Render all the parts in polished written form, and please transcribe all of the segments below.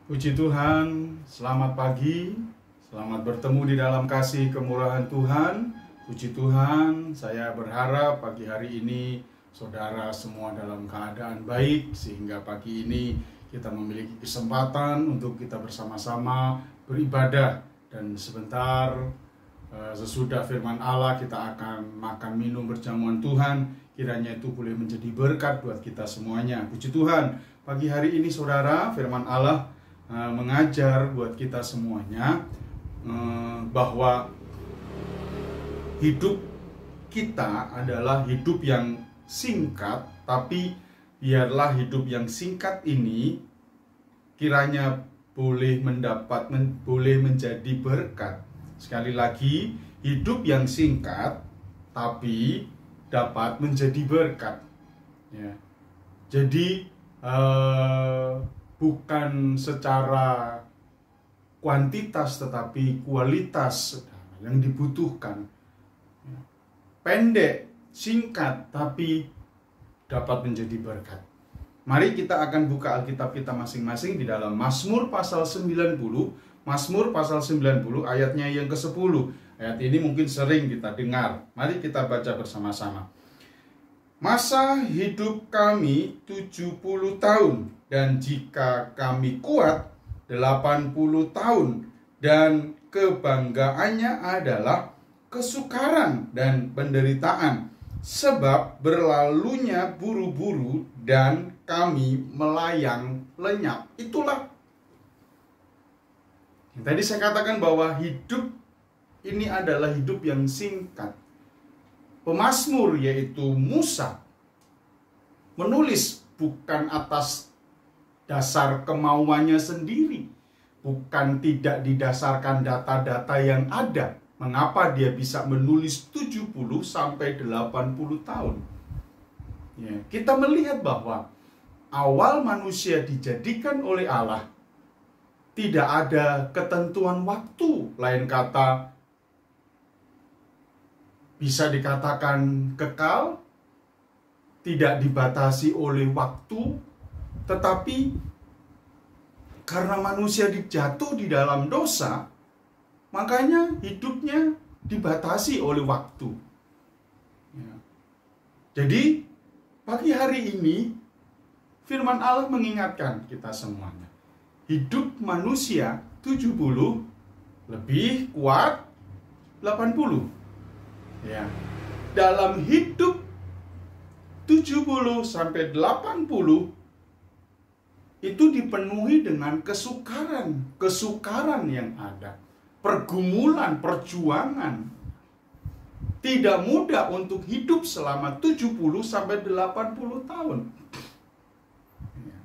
Puji Tuhan, selamat pagi, selamat bertemu di dalam kasih kemurahan Tuhan. Puji Tuhan, saya berharap pagi hari ini saudara semua dalam keadaan baik, sehingga pagi ini kita memiliki kesempatan untuk kita bersama-sama beribadah. Dan sebentar sesudah firman Allah kita akan makan minum berjamuan Tuhan. Kiranya itu boleh menjadi berkat buat kita semuanya. Puji Tuhan, pagi hari ini saudara, firman Allah mengajar buat kita semuanya bahwa hidup kita adalah hidup yang singkat, tapi biarlah hidup yang singkat ini kiranya boleh menjadi berkat. Sekali lagi, hidup yang singkat tapi dapat menjadi berkat. Ya. Jadi bukan secara kuantitas tetapi kualitas yang dibutuhkan. Pendek, singkat, tapi dapat menjadi berkat. Mari kita akan buka Alkitab kita masing-masing di dalam Mazmur pasal 90. Mazmur pasal 90 ayatnya yang ke-10. Ayat ini mungkin sering kita dengar. Mari kita baca bersama-sama. Masa hidup kami 70 tahun, dan jika kami kuat 80 tahun, dan kebanggaannya adalah kesukaran dan penderitaan, sebab berlalunya buru-buru dan kami melayang lenyap. Itulah yang tadi saya katakan bahwa hidup ini adalah hidup yang singkat. Pemazmur yaitu Musa menulis bukan atas dasar kemauannya sendiri, bukan tidak didasarkan data-data yang ada. Mengapa dia bisa menulis 70 sampai 80 tahun? Ya, kita melihat bahwa awal manusia dijadikan oleh Allah tidak ada ketentuan waktu, lain kata bisa dikatakan kekal, tidak dibatasi oleh waktu, tetapi karena manusia jatuh di dalam dosa, makanya hidupnya dibatasi oleh waktu. Ya. Jadi, pagi hari ini, firman Allah mengingatkan kita semuanya. Hidup manusia 70, lebih kuat 80. Ya. Dalam hidup 70 sampai 80 itu dipenuhi dengan kesukaran yang ada, pergumulan, perjuangan. Tidak mudah untuk hidup selama 70 sampai 80 tahun. Ya.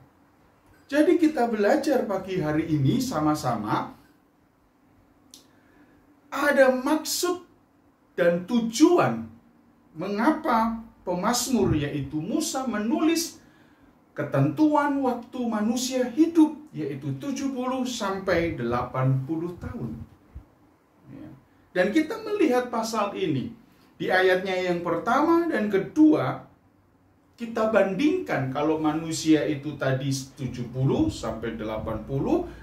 Jadi kita belajar pagi hari ini sama-sama ada maksud dan tujuan mengapa pemazmur yaitu Musa menulis ketentuan waktu manusia hidup yaitu 70 sampai 80 tahun. Ya. Dan kita melihat pasal ini di ayatnya yang pertama dan kedua, kita bandingkan kalau manusia itu tadi 70 sampai 80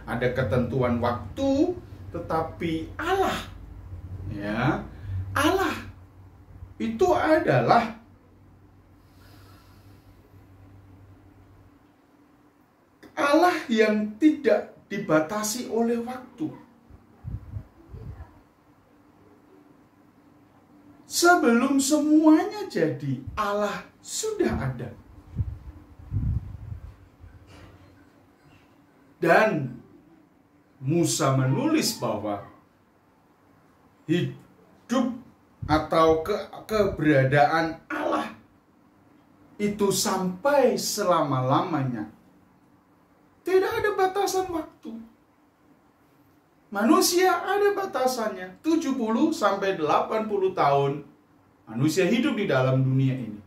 ada ketentuan waktu, tetapi Allah, ya, Allah itu adalah Allah yang tidak dibatasi oleh waktu. Sebelum semuanya jadi, Allah sudah ada. Dan Musa menulis bahwa hidup atau keberadaan Allah itu sampai selama-lamanya. Tidak ada batasan waktu. Manusia ada batasannya, 70 sampai 80 tahun manusia hidup di dalam dunia ini.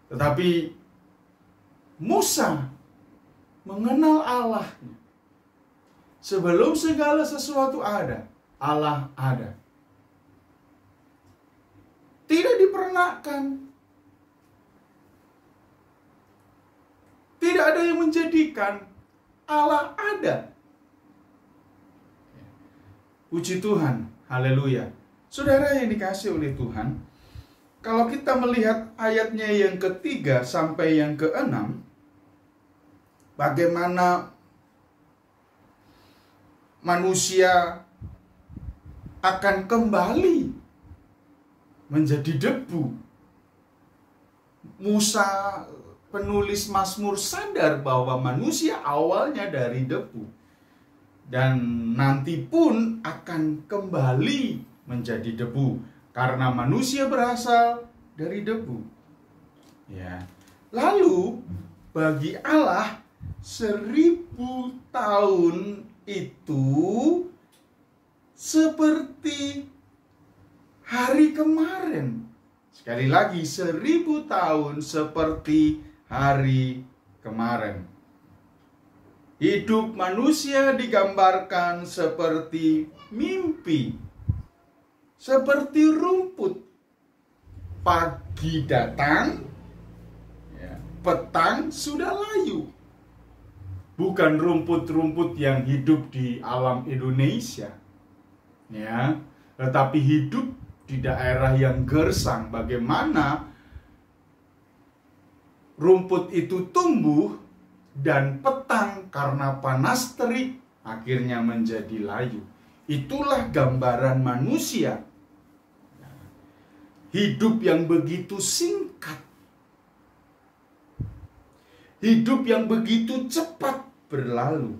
Tetapi Musa mengenal Allah. Sebelum segala sesuatu ada, Allah ada. Tidak diperanakan. Tidak ada yang menjadikan Allah ada. Puji Tuhan, haleluya. Saudara yang dikasihi oleh Tuhan, kalau kita melihat ayatnya yang ketiga sampai yang keenam, bagaimana manusia akan kembali menjadi debu. Musa, penulis Mazmur, sadar bahwa manusia awalnya dari debu dan nanti pun akan kembali menjadi debu karena manusia berasal dari debu. Ya. Lalu bagi Allah 1000 tahun itu seperti hari kemarin. Sekali lagi, 1000 tahun seperti hari kemarin. Hidup manusia digambarkan seperti mimpi, seperti rumput. Pagi datang, petang sudah layu. Bukan rumput-rumput yang hidup di alam Indonesia, ya, tetapi hidup di daerah yang gersang. Bagaimana rumput itu tumbuh dan petang karena panas terik akhirnya menjadi layu. Itulah gambaran manusia. Hidup yang begitu singkat, hidup yang begitu cepat berlalu.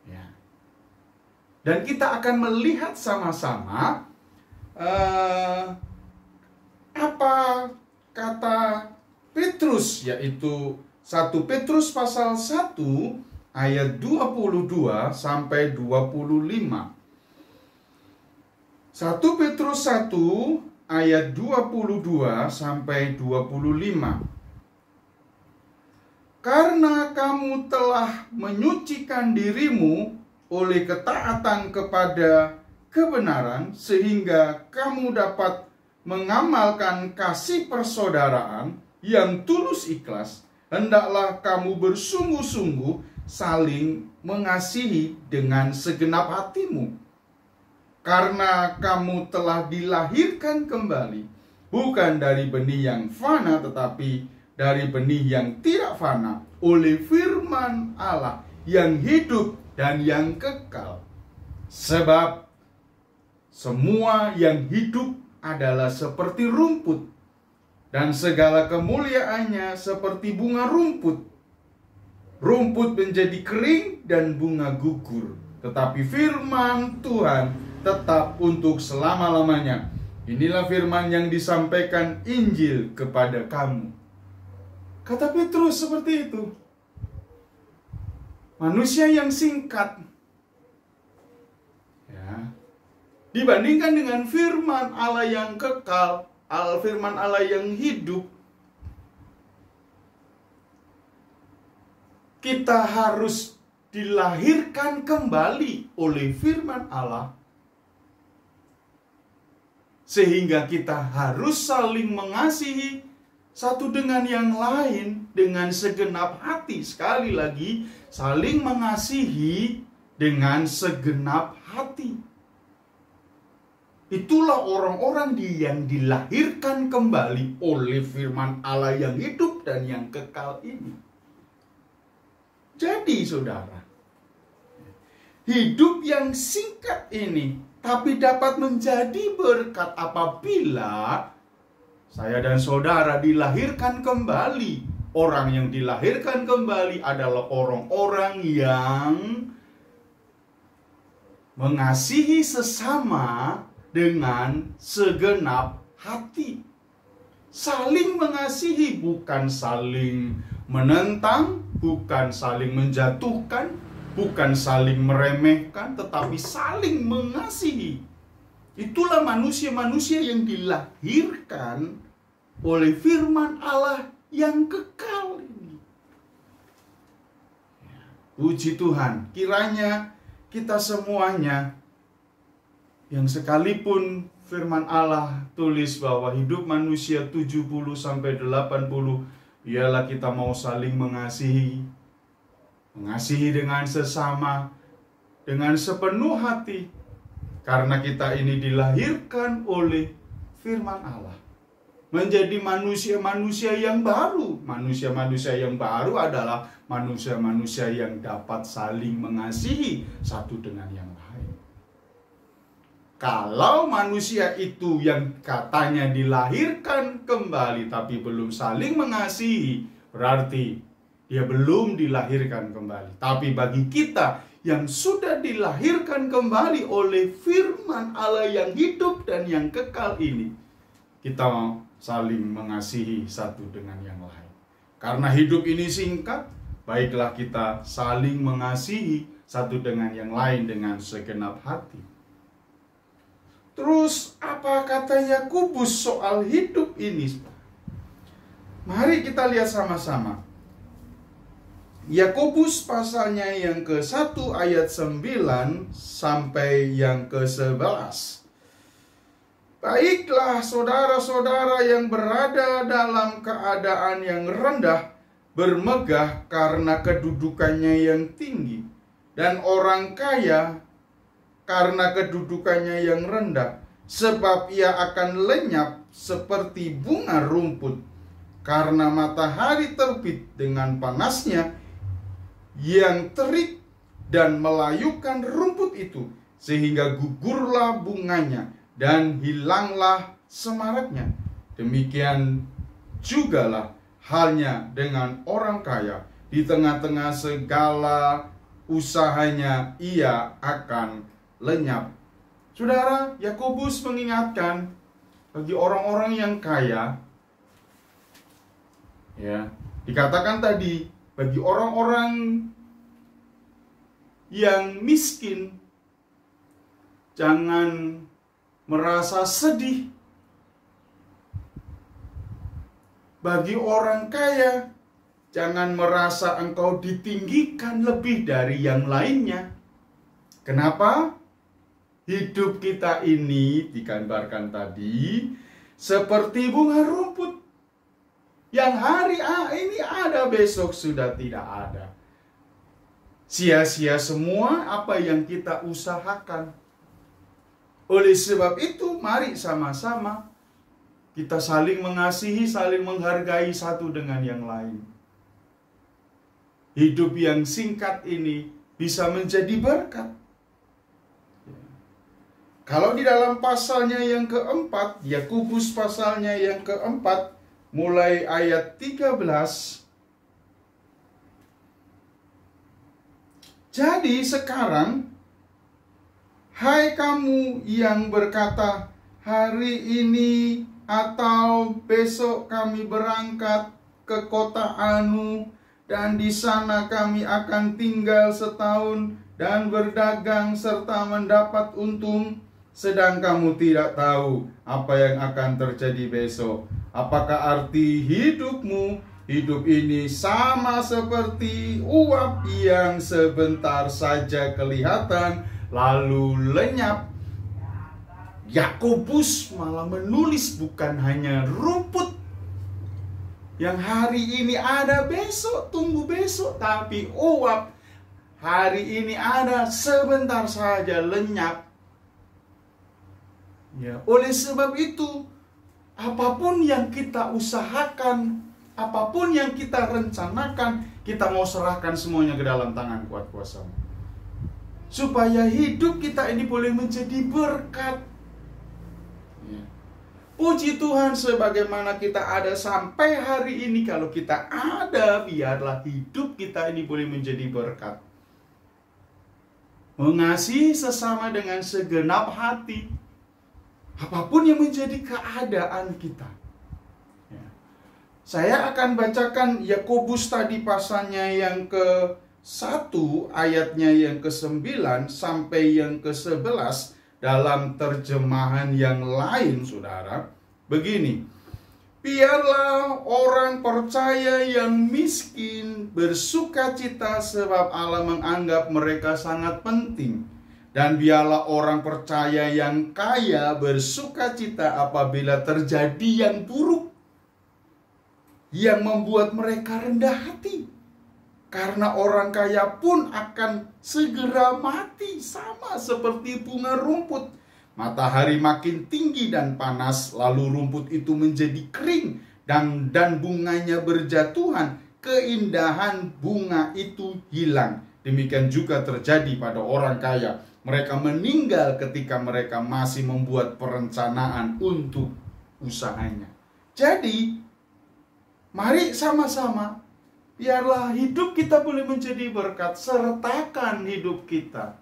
Ya. Dan kita akan melihat sama-sama apa kata Petrus, yaitu 1 Petrus pasal 1 ayat 22 sampai 25. 1 Petrus 1 ayat 22 sampai 25. Karena kamu telah menyucikan dirimu oleh ketaatan kepada kebenaran, sehingga kamu dapat mengamalkan kasih persaudaraan yang tulus ikhlas, hendaklah kamu bersungguh-sungguh saling mengasihi dengan segenap hatimu. Karena kamu telah dilahirkan kembali, bukan dari benih yang fana, tetapi dari benih yang tidak fana, oleh firman Allah yang hidup dan yang kekal. Sebab semua yang hidup adalah seperti rumput, dan segala kemuliaannya seperti bunga rumput. Rumput menjadi kering dan bunga gugur, tetapi firman Tuhan tetap untuk selama-lamanya. Inilah firman yang disampaikan Injil kepada kamu. Kata Petrus seperti itu. Manusia yang singkat, ya, dibandingkan dengan firman Allah yang kekal, firman Allah yang hidup. Kita harus dilahirkan kembali oleh firman Allah, sehingga kita harus saling mengasihi satu dengan yang lain dengan segenap hati. Sekali lagi, saling mengasihi dengan segenap hati. Itulah orang-orang yang dilahirkan kembali oleh firman Allah yang hidup dan yang kekal ini. Jadi saudara, hidup yang singkat ini tapi dapat menjadi berkat apabila saya dan saudara dilahirkan kembali. Orang yang dilahirkan kembali adalah orang-orang yang mengasihi sesama dengan segenap hati. Saling mengasihi, bukan saling menentang, bukan saling menjatuhkan, bukan saling meremehkan, tetapi saling mengasihi. Itulah manusia-manusia yang dilahirkan oleh firman Allah yang kekal ini. Puji Tuhan, kiranya kita semuanya yang sekalipun firman Allah tulis bahwa hidup manusia 70 sampai 80 ialah kita mau saling mengasihi, mengasihi dengan sesama, dengan sepenuh hati, karena kita ini dilahirkan oleh firman Allah, menjadi manusia-manusia yang baru. Manusia-manusia yang baru adalah manusia-manusia yang dapat saling mengasihi satu dengan yang lain. Kalau manusia itu yang katanya dilahirkan kembali tapi belum saling mengasihi, berarti dia belum dilahirkan kembali. Tapi bagi kita yang sudah dilahirkan kembali oleh firman Allah yang hidup dan yang kekal ini, kita mau saling mengasihi satu dengan yang lain. Karena hidup ini singkat, baiklah kita saling mengasihi satu dengan yang lain dengan segenap hati. Terus apa kata Yakobus soal hidup ini? Mari kita lihat sama-sama. Yakobus pasalnya yang ke-1 ayat 9 sampai yang ke-11. Baiklah saudara-saudara yang berada dalam keadaan yang rendah, bermegah karena kedudukannya yang tinggi, dan orang kaya karena kedudukannya yang rendah, sebab ia akan lenyap seperti bunga rumput, karena matahari terbit dengan panasnya yang terik dan melayukan rumput itu, sehingga gugurlah bunganya dan hilanglah semaraknya. Demikian jugalah halnya dengan orang kaya, di tengah-tengah segala usahanya ia akan lenyap. Saudara, Yakobus mengingatkan bagi orang-orang yang kaya, ya, dikatakan tadi bagi orang-orang yang miskin, jangan merasa sedih. Bagi orang kaya, jangan merasa engkau ditinggikan lebih dari yang lainnya. Kenapa? Hidup kita ini digambarkan tadi seperti bunga rumput yang hari ini ada, besok sudah tidak ada. Sia-sia semua apa yang kita usahakan. Oleh sebab itu, mari sama-sama kita saling mengasihi, saling menghargai satu dengan yang lain. Hidup yang singkat ini bisa menjadi berkat. Kalau di dalam pasalnya yang keempat, Yakobus pasalnya yang keempat, mulai ayat 13. Jadi sekarang, hai kamu yang berkata, hari ini atau besok kami berangkat ke kota anu, dan di sana kami akan tinggal setahun dan berdagang serta mendapat untung, sedang kamu tidak tahu apa yang akan terjadi besok. Apakah arti hidupmu? Hidup ini sama seperti uap yang sebentar saja kelihatan lalu lenyap. Yakobus malah menulis bukan hanya rumput yang hari ini ada, besok tunggu besok, tapi uap hari ini ada, sebentar saja lenyap. Ya, oleh sebab itu, apapun yang kita usahakan, apapun yang kita rencanakan, kita mau serahkan semuanya ke dalam tangan kuat kuasa-Mu, supaya hidup kita ini boleh menjadi berkat. Ya. Puji Tuhan, sebagaimana kita ada sampai hari ini, kalau kita ada, biarlah hidup kita ini boleh menjadi berkat. Mengasihi sesama dengan segenap hati, apapun yang menjadi keadaan kita. Ya. Saya akan bacakan Yakobus tadi pasalnya yang ke-1 ayatnya yang ke-9 sampai yang ke-11 dalam terjemahan yang lain, saudara. Begini, biarlah orang percaya yang miskin bersukacita sebab Allah menganggap mereka sangat penting. Dan biarlah orang percaya yang kaya bersukacita apabila terjadi yang buruk, yang membuat mereka rendah hati. Karena orang kaya pun akan segera mati, sama seperti bunga rumput. Matahari makin tinggi dan panas, lalu rumput itu menjadi kering dan bunganya berjatuhan. Keindahan bunga itu hilang. Demikian juga terjadi pada orang kaya. Mereka meninggal ketika mereka masih membuat perencanaan untuk usahanya. Jadi, mari sama-sama, biarlah hidup kita boleh menjadi berkat. Sertakan hidup kita.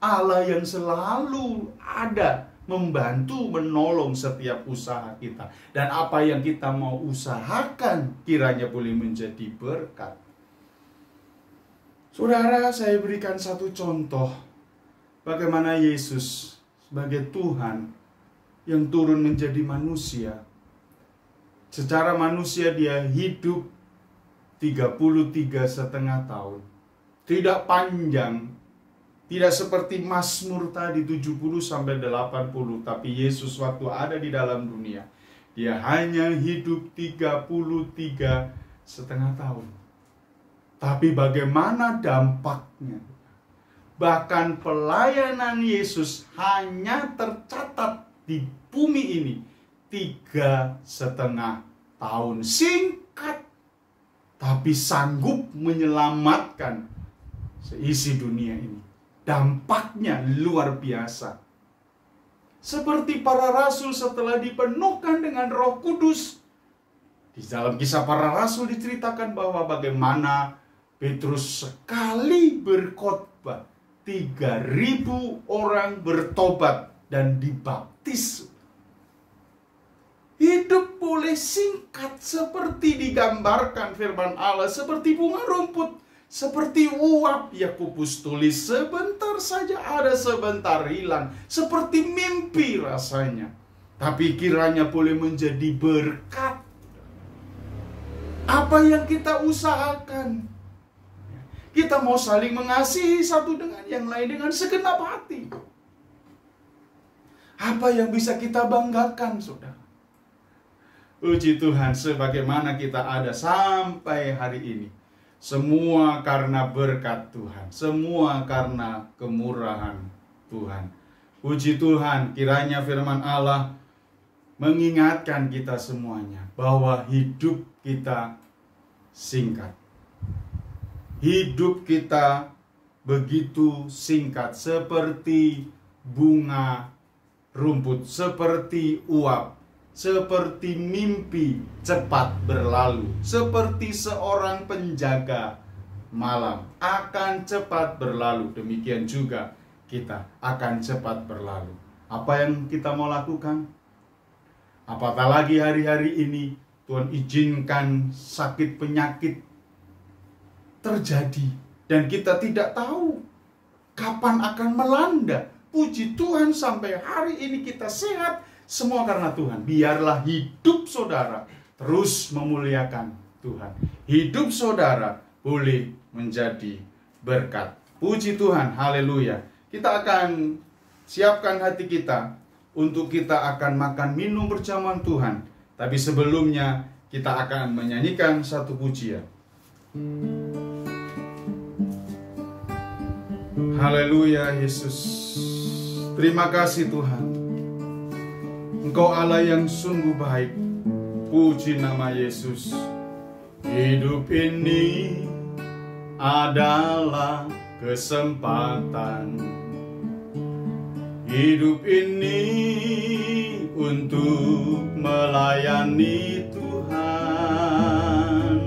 Allah yang selalu ada membantu, menolong setiap usaha kita. Dan apa yang kita mau usahakan kiranya boleh menjadi berkat. Saudara, saya berikan satu contoh bagaimana Yesus sebagai Tuhan yang turun menjadi manusia. Secara manusia dia hidup 33,5 tahun. Tidak panjang, tidak seperti Mazmur tadi 70-80, tapi Yesus waktu ada di dalam dunia, dia hanya hidup 33,5 tahun. Tapi bagaimana dampaknya? Bahkan pelayanan Yesus hanya tercatat di bumi ini 3,5 tahun. Singkat, tapi sanggup menyelamatkan seisi dunia ini. Dampaknya luar biasa. Seperti para rasul setelah dipenuhkan dengan Roh Kudus. Di dalam Kisah Para Rasul diceritakan bahwa bagaimana Petrus sekali berkhotbah, 3.000 orang bertobat dan dibaptis. Hidup boleh singkat seperti digambarkan firman Allah, seperti bunga rumput, seperti uap. Yakobus tulis, sebentar saja ada, sebentar hilang, seperti mimpi rasanya. Tapi kiranya boleh menjadi berkat. Apa yang kita usahakan? Kita mau saling mengasihi satu dengan yang lain dengan segenap hati. Apa yang bisa kita banggakan, saudara? Puji Tuhan, sebagaimana kita ada sampai hari ini, semua karena berkat Tuhan, semua karena kemurahan Tuhan. Puji Tuhan, kiranya firman Allah mengingatkan kita semuanya bahwa hidup kita singkat. Hidup kita begitu singkat, seperti bunga rumput, seperti uap, seperti mimpi cepat berlalu, seperti seorang penjaga malam akan cepat berlalu. Demikian juga kita akan cepat berlalu. Apa yang kita mau lakukan? Apatah lagi hari-hari ini Tuhan izinkan sakit penyakit terjadi dan kita tidak tahu kapan akan melanda. Puji Tuhan, sampai hari ini kita sehat, semua karena Tuhan. Biarlah hidup saudara terus memuliakan Tuhan. Hidup saudara boleh menjadi berkat. Puji Tuhan, haleluya. Kita akan siapkan hati kita untuk kita akan makan minum berjamaah Tuhan. Tapi sebelumnya kita akan menyanyikan satu pujian. Haleluya Yesus. Terima kasih Tuhan. Engkau Allah yang sungguh baik. Puji nama Yesus. Hidup ini adalah kesempatan. Hidup ini untuk melayani Tuhan.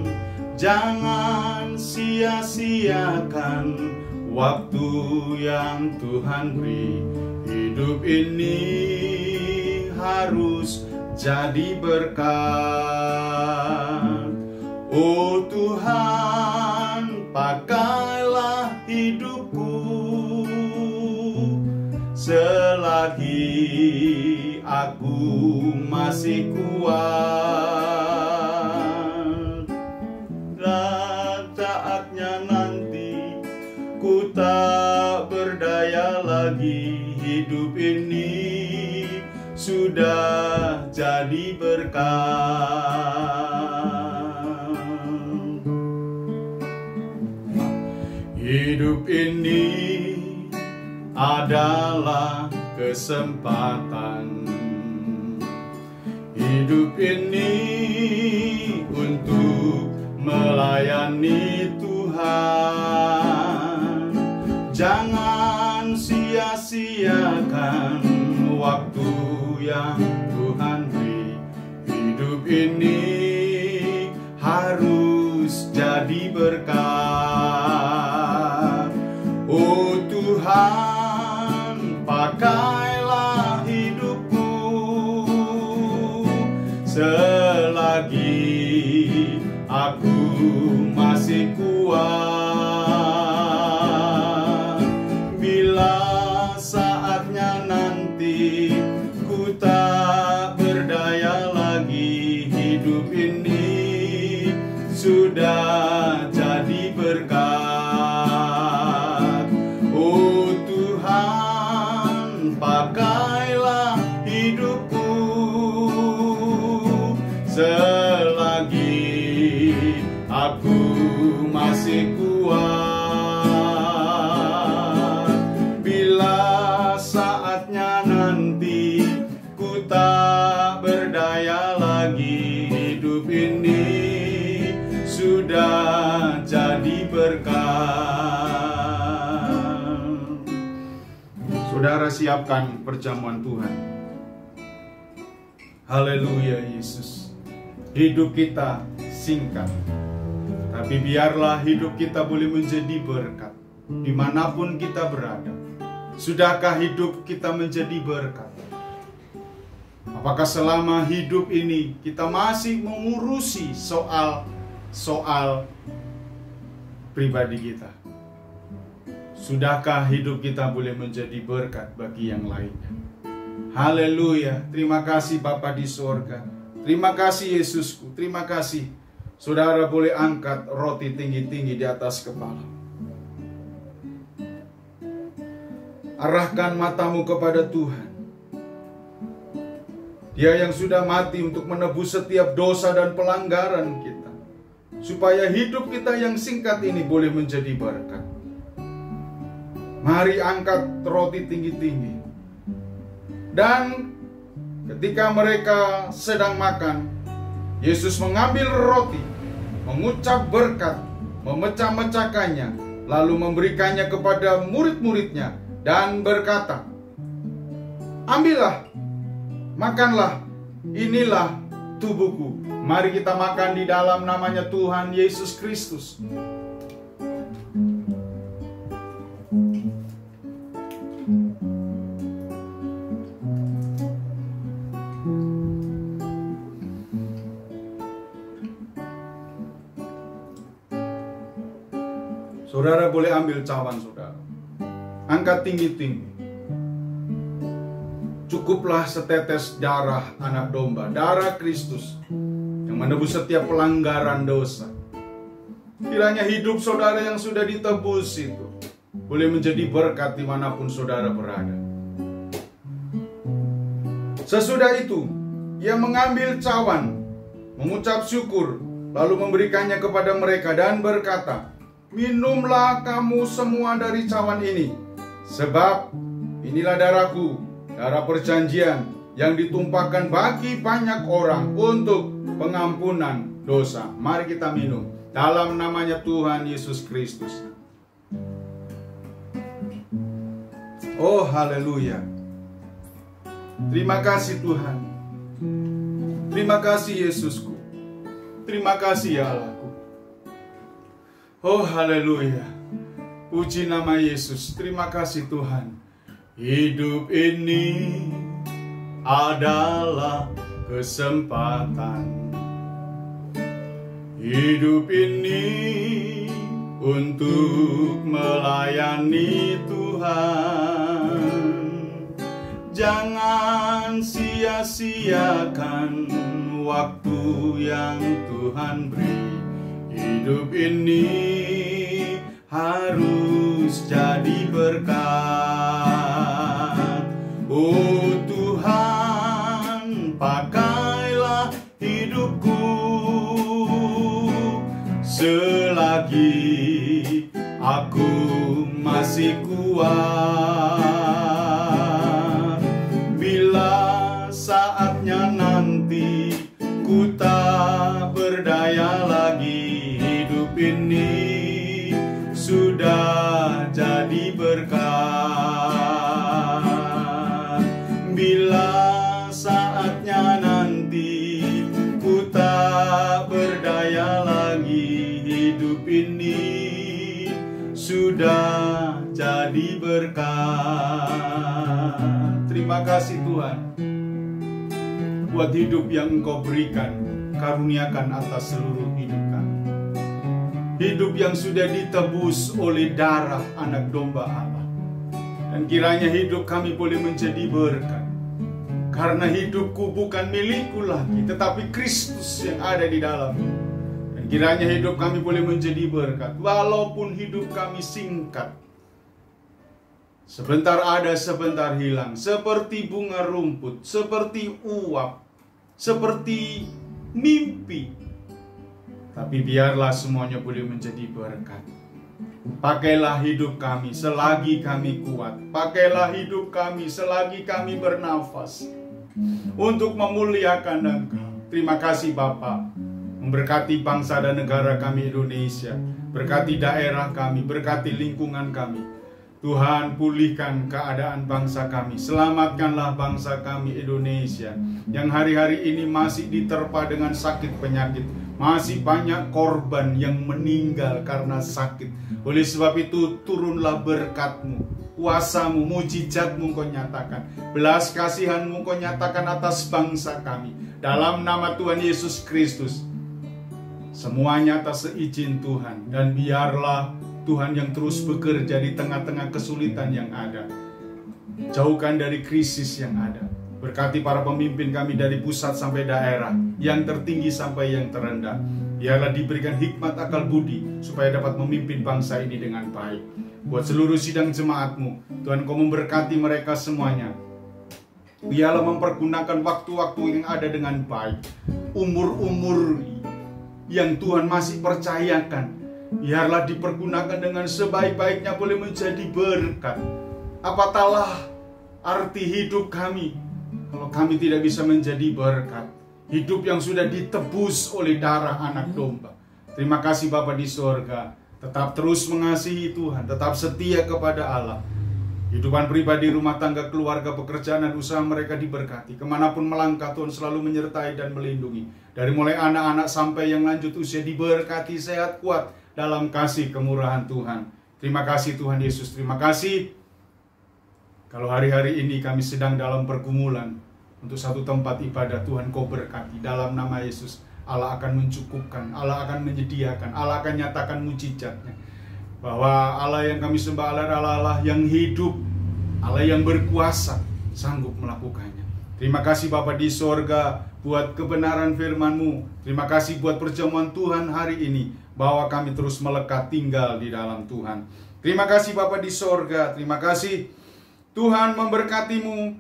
Jangan sia-siakan waktu yang Tuhan beri. Hidup ini harus jadi berkat. Oh Tuhan, pakailah hidupku selagi aku masih kuat. Dan saatnya nanti ku tak berdaya lagi. Hidup ini sudah jadi berkat. Hidup ini adalah kesempatan. Hidup ini untuk melayani Tuhan. Jangan sia-siakan waktu yang Tuhan beri. Hidup ini harus jadi berkat. Oh Tuhan, pakailah hidupku selagi aku masih kuat. Bila saatnya nanti ku tak berdaya lagi, hidup ini sudah jadi berkat. Oh Tuhan, pakailah hidupku selagi aku masih kuat. Bila saatnya nanti ku tak berdaya lagi, hidup ini sudah jadi berkat. Saudara, siapkan perjamuan Tuhan. Haleluya Yesus. Hidup kita singkat, tapi biarlah hidup kita boleh menjadi berkat dimanapun kita berada. Sudahkah hidup kita menjadi berkat? Apakah selama hidup ini kita masih mengurusi soal pribadi kita? Sudahkah hidup kita boleh menjadi berkat bagi yang lainnya? Haleluya. Terima kasih Bapa di sorga. Terima kasih Yesusku. Terima kasih. Saudara boleh angkat roti tinggi-tinggi di atas kepala. Arahkan matamu kepada Tuhan. Dia yang sudah mati untuk menebus setiap dosa dan pelanggaran kita, supaya hidup kita yang singkat ini boleh menjadi berkat. Mari angkat roti tinggi-tinggi. Dan ketika mereka sedang makan, Yesus mengambil roti, mengucap berkat, memecah-mecahkannya, lalu memberikannya kepada murid-muridnya dan berkata, "Ambillah, makanlah, inilah tubuhku." Mari kita makan di dalam namanya Tuhan Yesus Kristus. Saudara boleh ambil cawan saudara. Angkat tinggi-tinggi. Cukuplah setetes darah anak domba, darah Kristus, yang menebus setiap pelanggaran dosa. Kiranya hidup saudara yang sudah ditebus itu boleh menjadi berkat dimanapun saudara berada. Sesudah itu, ia mengambil cawan, mengucap syukur, lalu memberikannya kepada mereka dan berkata, "Minumlah kamu semua dari cawan ini, sebab inilah darahku, darah perjanjian yang ditumpahkan bagi banyak orang untuk pengampunan dosa." Mari kita minum dalam namanya Tuhan Yesus Kristus. Oh haleluya. Terima kasih Tuhan. Terima kasih Yesusku. Terima kasih ya Allahku. Oh haleluya. Puji nama Yesus. Terima kasih Tuhan. Hidup ini adalah kesempatan. Hidup ini untuk melayani Tuhan. Jangan sia-siakan waktu yang Tuhan beri. Hidup ini harus jadi berkat. Oh Tuhan, pakailah hidupku selagi aku masih kuat. Bila saatnya nanti ku tak berdaya lagi, hidup ini sudah jadi berkat. Bila saatnya nanti ku tak berdaya lagi, hidup ini sudah jadi berkat. Terima kasih Tuhan buat hidup yang Engkau berikan, karuniakan atas seluruh hidup kami. Hidup yang sudah ditebus oleh darah anak domba Allah. Dan kiranya hidup kami boleh menjadi berkat. Karena hidupku bukan milikku lagi, tetapi Kristus yang ada di dalamnya. Dan kiranya hidup kami boleh menjadi berkat. Walaupun hidup kami singkat, sebentar ada, sebentar hilang. Seperti bunga rumput, seperti uap, seperti mimpi. Tapi biarlah semuanya boleh menjadi berkat. Pakailah hidup kami selagi kami kuat. Pakailah hidup kami selagi kami bernafas, untuk memuliakan Engkau. Terima kasih Bapa. Memberkati bangsa dan negara kami Indonesia. Berkati daerah kami, berkati lingkungan kami. Tuhan, pulihkan keadaan bangsa kami. Selamatkanlah bangsa kami Indonesia, yang hari-hari ini masih diterpa dengan sakit penyakit. Masih banyak korban yang meninggal karena sakit. Oleh sebab itu, turunlah berkat-Mu, kuasa-Mu, mujizat-Mu Kau nyatakan, belas kasihan-Mu Kau nyatakan atas bangsa kami. Dalam nama Tuhan Yesus Kristus, semuanya atas seizin Tuhan. Dan biarlah Tuhan yang terus bekerja di tengah-tengah kesulitan yang ada. Jauhkan dari krisis yang ada. Berkati para pemimpin kami dari pusat sampai daerah, yang tertinggi sampai yang terendah. Biarlah diberikan hikmat akal budi, supaya dapat memimpin bangsa ini dengan baik. Buat seluruh sidang jemaat-Mu, Tuhan Kau memberkati mereka semuanya. Biarlah mempergunakan waktu-waktu yang ada dengan baik. Umur-umur yang Tuhan masih percayakan, biarlah dipergunakan dengan sebaik-baiknya, boleh menjadi berkat. Apatahlah arti hidup kami kalau kami tidak bisa menjadi berkat. Hidup yang sudah ditebus oleh darah anak domba. Terima kasih Bapa di sorga. Tetap terus mengasihi Tuhan, tetap setia kepada Allah. Kehidupan pribadi, rumah tangga, keluarga, pekerjaan, dan usaha mereka diberkati. Kemanapun melangkah, Tuhan selalu menyertai dan melindungi. Dari mulai anak-anak sampai yang lanjut usia, diberkati sehat kuat dalam kasih kemurahan Tuhan. Terima kasih Tuhan Yesus, terima kasih. Kalau hari-hari ini kami sedang dalam pergumulan untuk satu tempat ibadah, Tuhan Kau berkati. Dalam nama Yesus, Allah akan mencukupkan, Allah akan menyediakan, Allah akan nyatakan mujizatnya. Bahwa Allah yang kami sembah adalah Allah yang hidup, Allah yang berkuasa, sanggup melakukannya. Terima kasih Bapa di sorga buat kebenaran firman-Mu. Terima kasih buat perjamuan Tuhan hari ini, bahwa kami terus melekat tinggal di dalam Tuhan. Terima kasih Bapa di sorga. Terima kasih Tuhan memberkati-Mu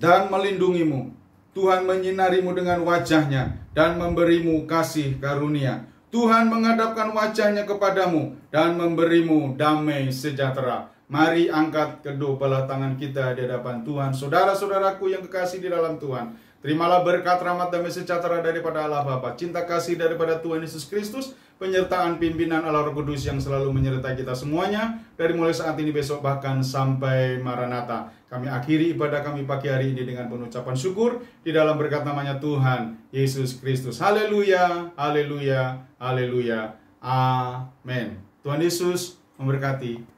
dan melindungi-Mu. Tuhan menyinari-Mu dengan wajah-Nya dan memberi-Mu kasih karunia. Tuhan menghadapkan wajah-Nya kepadamu dan memberi-Mu damai sejahtera. Mari angkat kedua belah tangan kita di hadapan Tuhan. Saudara-saudaraku yang kekasih di dalam Tuhan, terimalah berkat, rahmat, damai sejahtera daripada Allah Bapa, cinta kasih daripada Tuhan Yesus Kristus, penyertaan pimpinan Allah Roh Kudus yang selalu menyertai kita semuanya, dari mulai saat ini, besok, bahkan sampai Maranatha. Kami akhiri ibadah kami pagi hari ini dengan pengucapan syukur di dalam berkat namanya Tuhan Yesus Kristus. Haleluya, haleluya, haleluya. Amin. Tuhan Yesus memberkati.